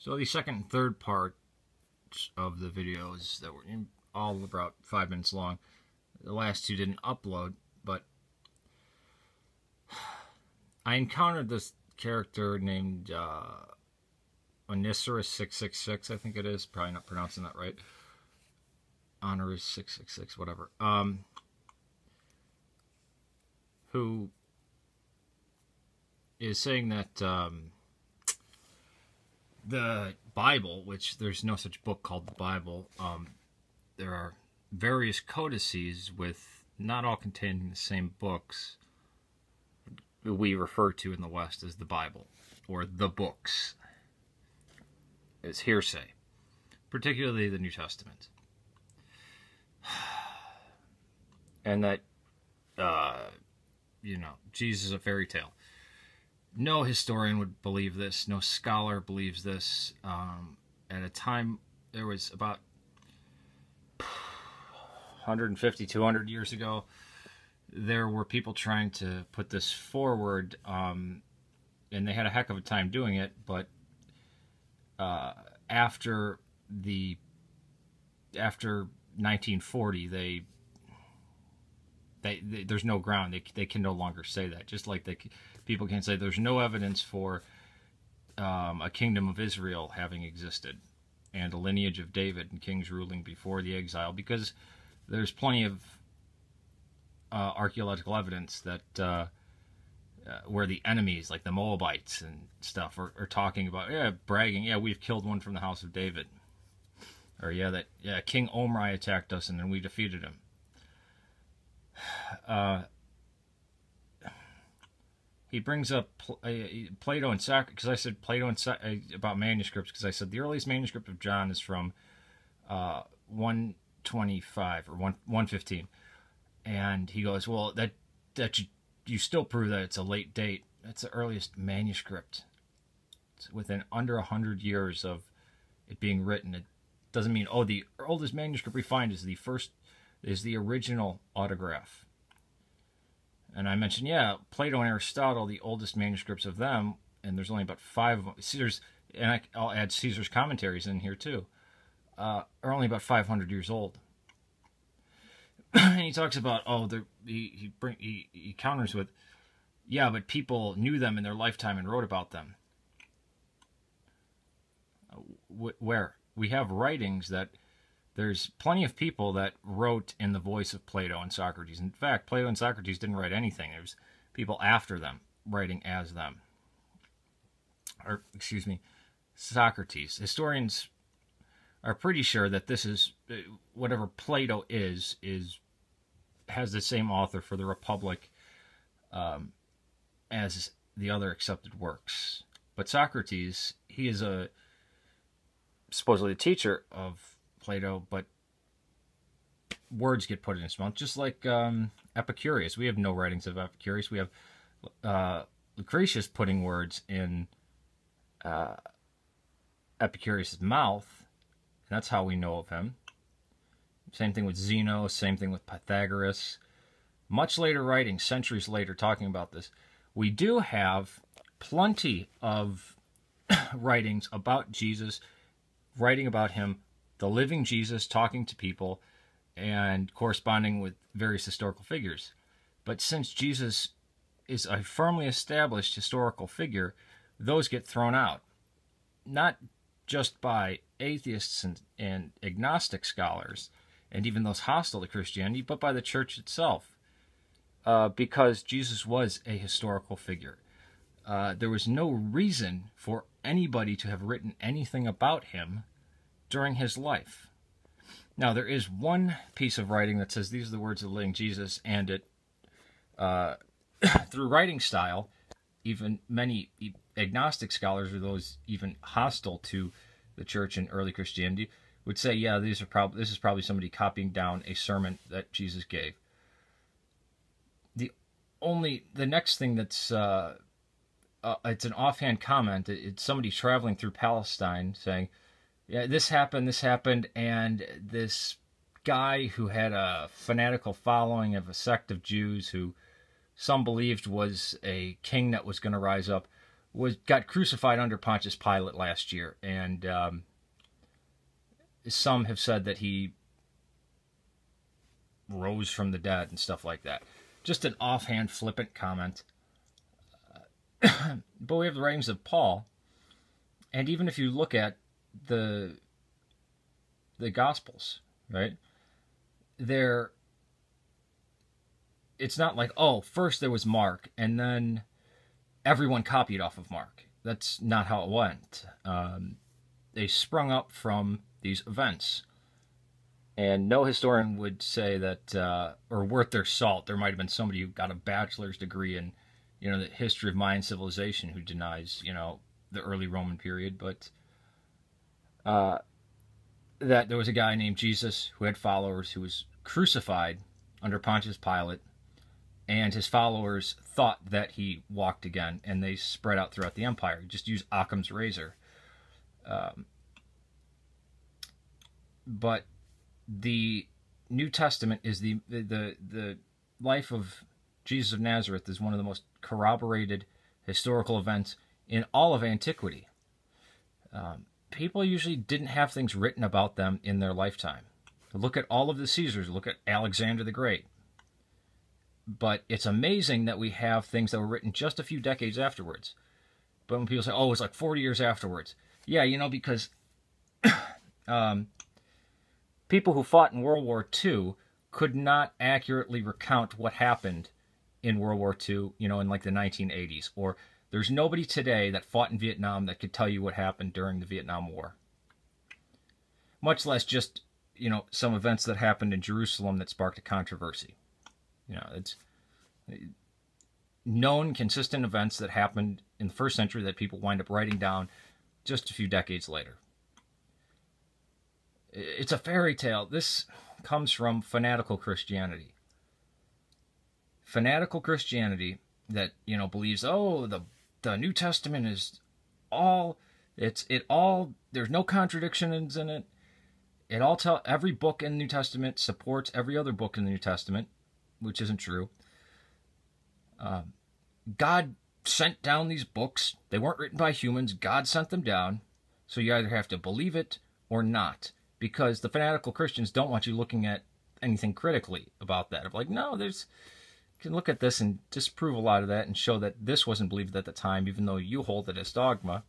So the second and third parts of the videos that were all about 5 minutes long. The last two didn't upload, but I encountered this character named Onisurus 666, I think it is. Probably not pronouncing that right. Honorus 666, whatever. Who is saying that the Bible, which there's no such book called the Bible, there are various codices with not all containing the same books that we refer to in the West as the Bible, or the books, as hearsay, particularly the New Testament. And that, Jesus is a fairy tale. No historian would believe this. No scholar believes this. At a time, there was about 150, 200 years ago, there were people trying to put this forward, and they had a heck of a time doing it, but after 1940, there's no ground. They can no longer say that. Just like people can say there's no evidence for a kingdom of Israel having existed and a lineage of David and kings ruling before the exile, because there's plenty of archaeological evidence that where the enemies, like the Moabites and stuff, are talking about, bragging, we've killed one from the house of David. Or King Omri attacked us and then we defeated him. He brings up Plato and Socrates, because I said Plato and about manuscripts, because I said the earliest manuscript of John is from 125 or 115, and he goes, well, that you still prove that it's a late date. That's the earliest manuscript. It's within under 100 years of it being written. It doesn't mean, the oldest manuscript we find is the original autograph. And I mentioned, Plato and Aristotle, the oldest manuscripts of them, and there's only about 5 of them. Caesar's, and I'll add Caesar's commentaries in here too, are only about 500 years old. And he talks about, he counters with, but people knew them in their lifetime and wrote about them. Where? We have writings that there's plenty of people that wrote in the voice of Plato and Socrates. In fact, Plato and Socrates didn't write anything. There was people after them writing as them. Or, excuse me, Socrates. Historians are pretty sure that this is, whatever Plato has the same author for the Republic as the other accepted works. But Socrates, he is supposedly a teacher of Plato, but words get put in his mouth, just like Epicurus. We have no writings of Epicurus. We have Lucretius putting words in Epicurus' mouth, and that's how we know of him. Same thing with Zeno, same thing with Pythagoras. Much later writings, centuries later, talking about this. We do have plenty of writings about Jesus, writing about him, the living Jesus, talking to people and corresponding with various historical figures. But since Jesus is a firmly established historical figure, those get thrown out. Not just by atheists and agnostic scholars, and even those hostile to Christianity, but by the church itself. Because Jesus was a historical figure. There was no reason for anybody to have written anything about him during his life. Now, there is one piece of writing that says these are the words of the living Jesus, and it, through writing style, even many agnostic scholars, or those even hostile to the church and early Christianity, would say, this is probably somebody copying down a sermon that Jesus gave. The next thing that's it's an offhand comment. It's somebody traveling through Palestine saying, this happened, and this guy who had a fanatical following of a sect of Jews who some believed was a king that was going to rise up, got crucified under Pontius Pilate last year, and some have said that he rose from the dead and stuff like that. Just an offhand, flippant comment. But we have the writings of Paul, and even if you look at the Gospels, right? It's not like, oh, first there was Mark, and then everyone copied off of Mark. That's not how it went. They sprung up from these events. And no historian would say that, or worth their salt, there might have been somebody who got a bachelor's degree in, the history of Mayan civilization who denies, the early Roman period, but that there was a guy named Jesus who had followers who was crucified under Pontius Pilate, and his followers thought that he walked again, and they spread out throughout the empire. Just use Occam's razor. But the New Testament is the life of Jesus of Nazareth is one of the most corroborated historical events in all of antiquity. People usually didn't have things written about them in their lifetime. Look at all of the Caesars. Look at Alexander the Great. But it's amazing that we have things that were written just a few decades afterwards. But when people say, oh, it's like 40 years afterwards. Yeah, because people who fought in World War II could not accurately recount what happened in World War II, in like the 1980s. Or there's nobody today that fought in Vietnam that could tell you what happened during the Vietnam War. Much less just, some events that happened in Jerusalem that sparked a controversy. It's known, consistent events that happened in the first century that people wind up writing down just a few decades later. It's a fairy tale. This comes from fanatical Christianity. Fanatical Christianity that, believes, oh, the New Testament is there's no contradictions in it. Every book in the New Testament supports every other book in the New Testament, which isn't true. God sent down these books. They weren't written by humans. God sent them down. So you either have to believe it or not. Because the fanatical Christians don't want you looking at anything critically about that. Of like, no, you can look at this and disprove a lot of that and show that this wasn't believed at the time, even though you hold it as dogma.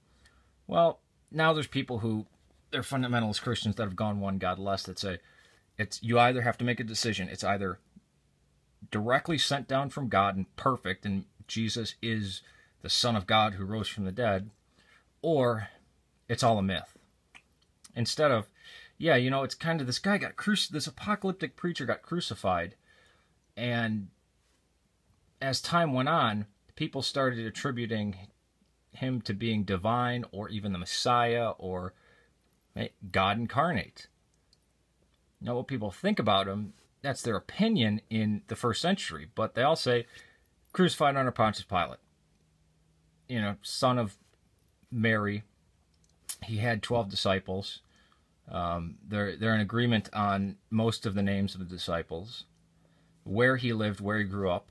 Well, now there's people who, they're fundamentalist Christians that have gone one God less that say, you either have to make a decision. It's either directly sent down from God and perfect, and Jesus is the Son of God who rose from the dead, or it's all a myth. Instead of, it's kind of this guy this apocalyptic preacher got crucified, and as time went on, people started attributing him to being divine or even the Messiah or God incarnate. Now, what people think about him, that's their opinion in the first century, but they all say crucified under Pontius Pilate. Son of Mary. He had 12 disciples. They're in agreement on most of the names of the disciples, where he lived, where he grew up.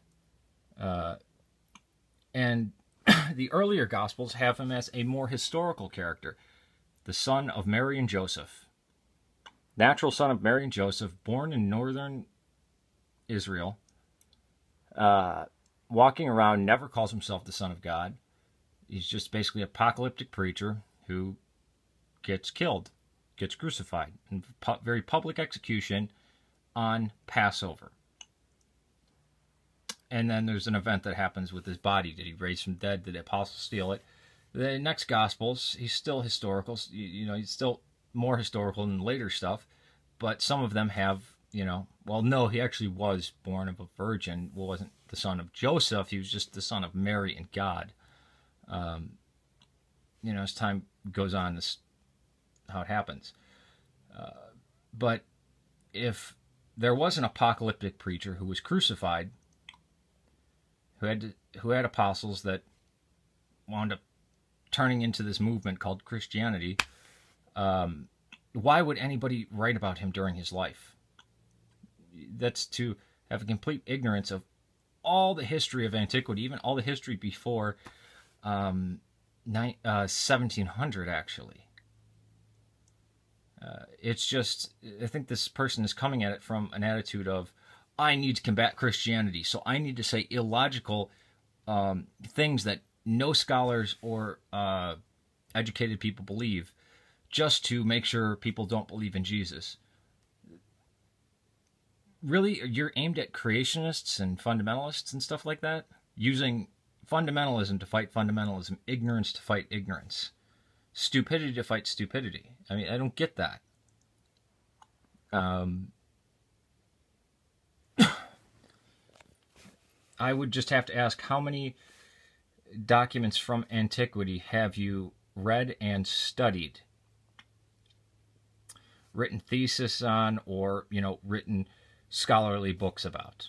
And the earlier Gospels have him as a more historical character, the son of Mary and Joseph. Natural son of Mary and Joseph, born in northern Israel, walking around, never calls himself the Son of God. He's just basically an apocalyptic preacher who gets killed, gets crucified in very public execution on Passover. And then there's an event that happens with his body. Did he raise from the dead? Did the apostles steal it? The next Gospels, he's still historical. He's still more historical than later stuff. But some of them have, well, no, he actually was born of a virgin. Well, wasn't the son of Joseph. He was just the son of Mary and God. As time goes on, this how it happens. But if there was an apocalyptic preacher who was crucified, who had apostles that wound up turning into this movement called Christianity, why would anybody write about him during his life? That's to have a complete ignorance of all the history of antiquity, even all the history before 1700, actually. It's just, I think this person is coming at it from an attitude of, I need to combat Christianity, so I need to say illogical things that no scholars or educated people believe, just to make sure people don't believe in Jesus. Really, you're aimed at creationists and fundamentalists and stuff like that? Using fundamentalism to fight fundamentalism, ignorance to fight ignorance, stupidity to fight stupidity. I mean, I don't get that. I would just have to ask, how many documents from antiquity have you read and studied? Written thesis on, or, written scholarly books about?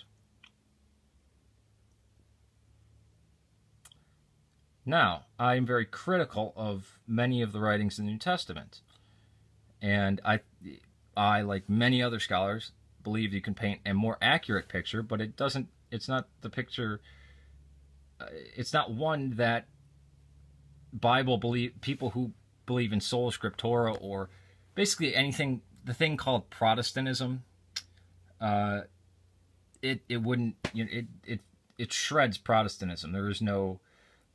Now, I am very critical of many of the writings in the New Testament. And I, like many other scholars, believe you can paint a more accurate picture, but it's not the picture, it's not one that people who believe in sola scriptura, or basically anything, the thing called Protestantism, it wouldn't, it shreds Protestantism. There is no,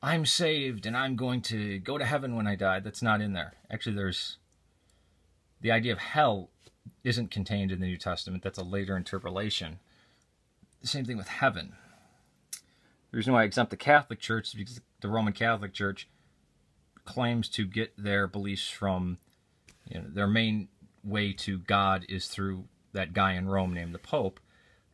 I'm saved and I'm going to go to heaven when I die. That's not in there. Actually, the idea of hell isn't contained in the New Testament. That's a later interpolation. The same thing with heaven. The reason why I exempt the Catholic Church is because the Roman Catholic Church claims to get their beliefs from, their main way to God is through that guy in Rome named the Pope,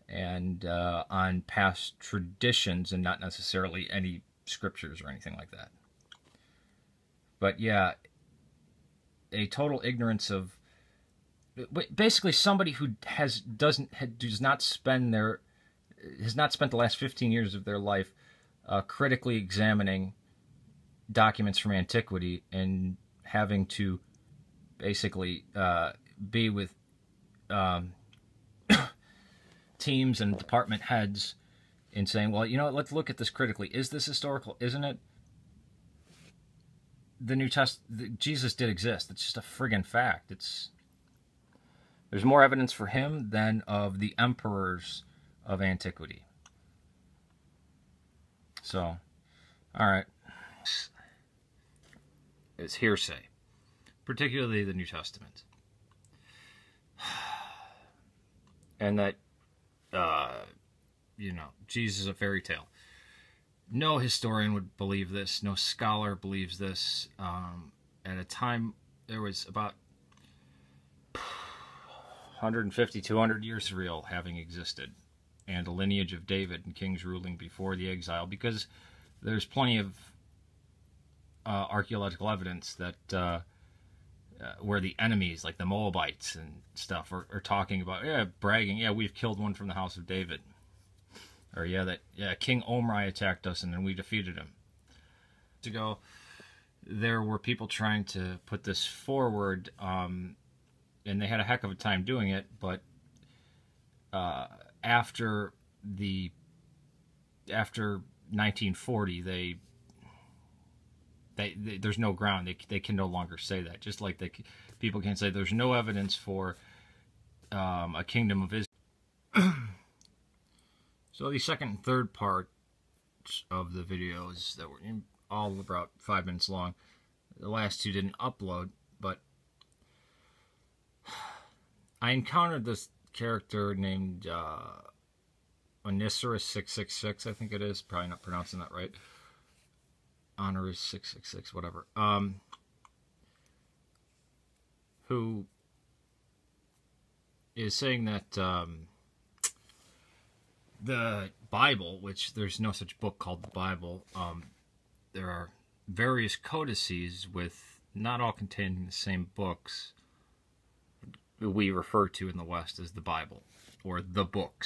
and on past traditions and not necessarily any scriptures or anything like that. But yeah, a total ignorance of, basically somebody who has not spent the last 15 years of their life critically examining documents from antiquity and having to basically be with teams and department heads in saying, well, let's look at this critically. Is this historical? Isn't it? The New Testament, Jesus did exist. It's just a friggin' fact. There's more evidence for him than of the emperors of antiquity. So, all right. It's hearsay, particularly the New Testament. And that, Jesus is a fairy tale. No historian would believe this. No scholar believes this. At a time, there was about 150, 200 years of real having existed, and a lineage of David and kings ruling before the exile, because there's plenty of archaeological evidence that where the enemies, like the Moabites and stuff, are talking about, bragging, we've killed one from the house of David. Or King Omri attacked us and then we defeated him. Ago, there were people trying to put this forward, and they had a heck of a time doing it, but after 1940, there's no ground. They can no longer say that. Just like people can say there's no evidence for a kingdom of Israel. So the second and third parts of the videos that were all about 5 minutes long, the last two didn't upload, but I encountered this character named Onisurus 666, I think it is. Probably not pronouncing that right. Honorus 666, whatever. Who is saying that the Bible, which there's no such book called the Bible, there are various codices with not all containing the same books we refer to in the West as the Bible, or the books.